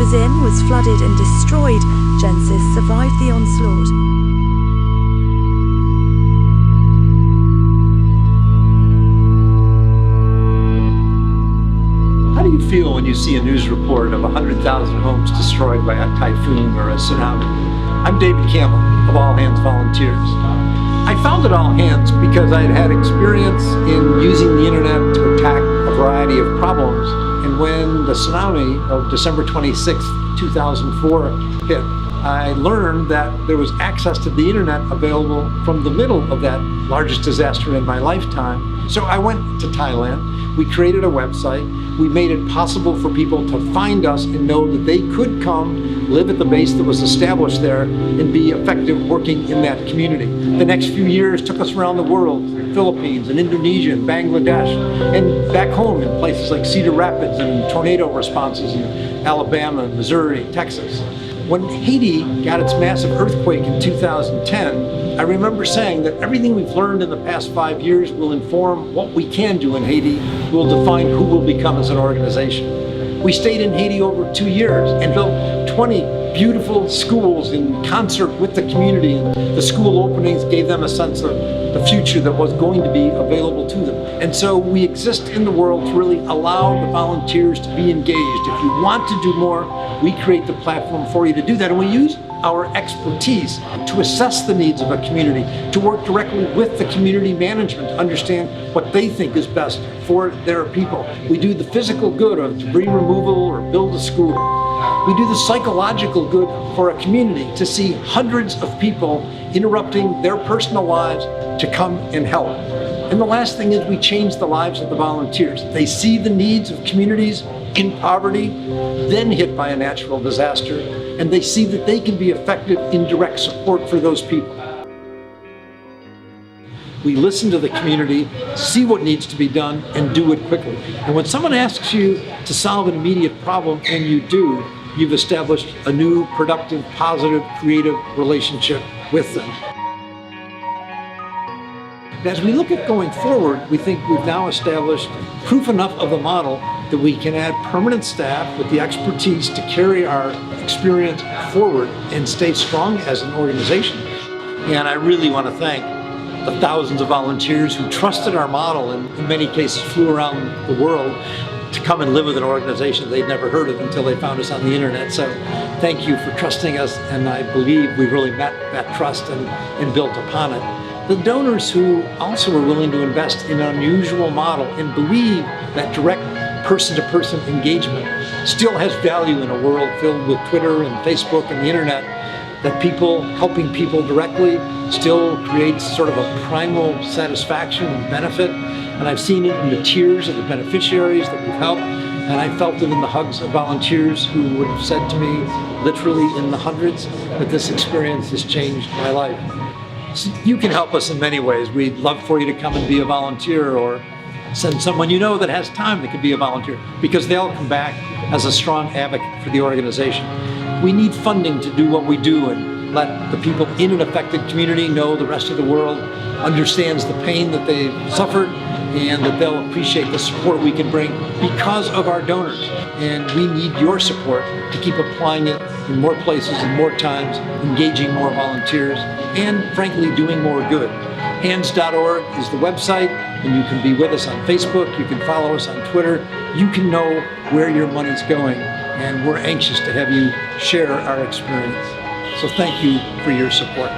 Rivers Inn was flooded and destroyed, Genesis survived the onslaught. How do you feel when you see a news report of 100,000 homes destroyed by a typhoon or a tsunami? I'm David Campbell of All Hands Volunteers. I founded All Hands because I had had experience in using the internet to attack a variety of problems. And when the tsunami of December 26, 2004 hit, I learned that there was access to the internet available from the middle of that largest disaster in my lifetime. So I went to Thailand. We created a website. We made it possible for people to find us and know that they could come, live at the base that was established there, and be effective working in that community. The next few years took us around the world, Philippines and Indonesia and Bangladesh, and back home in places like Cedar Rapids and tornado responses in Alabama, Missouri, Texas. When Haiti got its massive earthquake in 2010, I remember saying that everything we've learned in the past 5 years will inform what we can do in Haiti, will define who we'll become as an organization. We stayed in Haiti over 2 years and built 20 beautiful schools in concert with the community, and the school openings gave them a sense of the future that was going to be available to them. And so we exist in the world to really allow the volunteers to be engaged. If you want to do more, we create the platform for you to do that. And we use our expertise to assess the needs of a community, to work directly with the community management to understand what they think is best for their people. We do the physical good of debris removal or build a school. We do the psychological good for a community to see hundreds of people interrupting their personal lives to come and help. And the last thing is we change the lives of the volunteers. They see the needs of communities in poverty, then hit by a natural disaster, and they see that they can be effective in direct support for those people. We listen to the community, see what needs to be done, and do it quickly. And when someone asks you to solve an immediate problem, and you do, you've established a new, productive, positive, creative relationship with them. As we look at going forward, we think we've now established proof enough of the model that we can add permanent staff with the expertise to carry our experience forward and stay strong as an organization. And I really want to thank the thousands of volunteers who trusted our model and in many cases flew around the world to come and live with an organization they'd never heard of until they found us on the internet. So thank you for trusting us, and I believe we've really met that trust and built upon it. The donors who also are willing to invest in an unusual model and believe that direct person-to-person engagement still has value in a world filled with Twitter and Facebook and the internet, that people helping people directly still creates sort of a primal satisfaction and benefit. And I've seen it in the tears of the beneficiaries that we've helped, and I felt it in the hugs of volunteers who would have said to me, literally in the hundreds, that this experience has changed my life. So you can help us in many ways. We'd love for you to come and be a volunteer, or send someone you know that has time that could be a volunteer, because they'll come back as a strong advocate for the organization. We need funding to do what we do and let the people in an affected community know the rest of the world understands the pain that they've suffered, and that they'll appreciate the support we can bring because of our donors. And we need your support to keep applying it in more places and more times, engaging more volunteers, and frankly, doing more good. Hands.org is the website, and you can be with us on Facebook, you can follow us on Twitter, you can know where your money's going, and we're anxious to have you share our experience. So thank you for your support.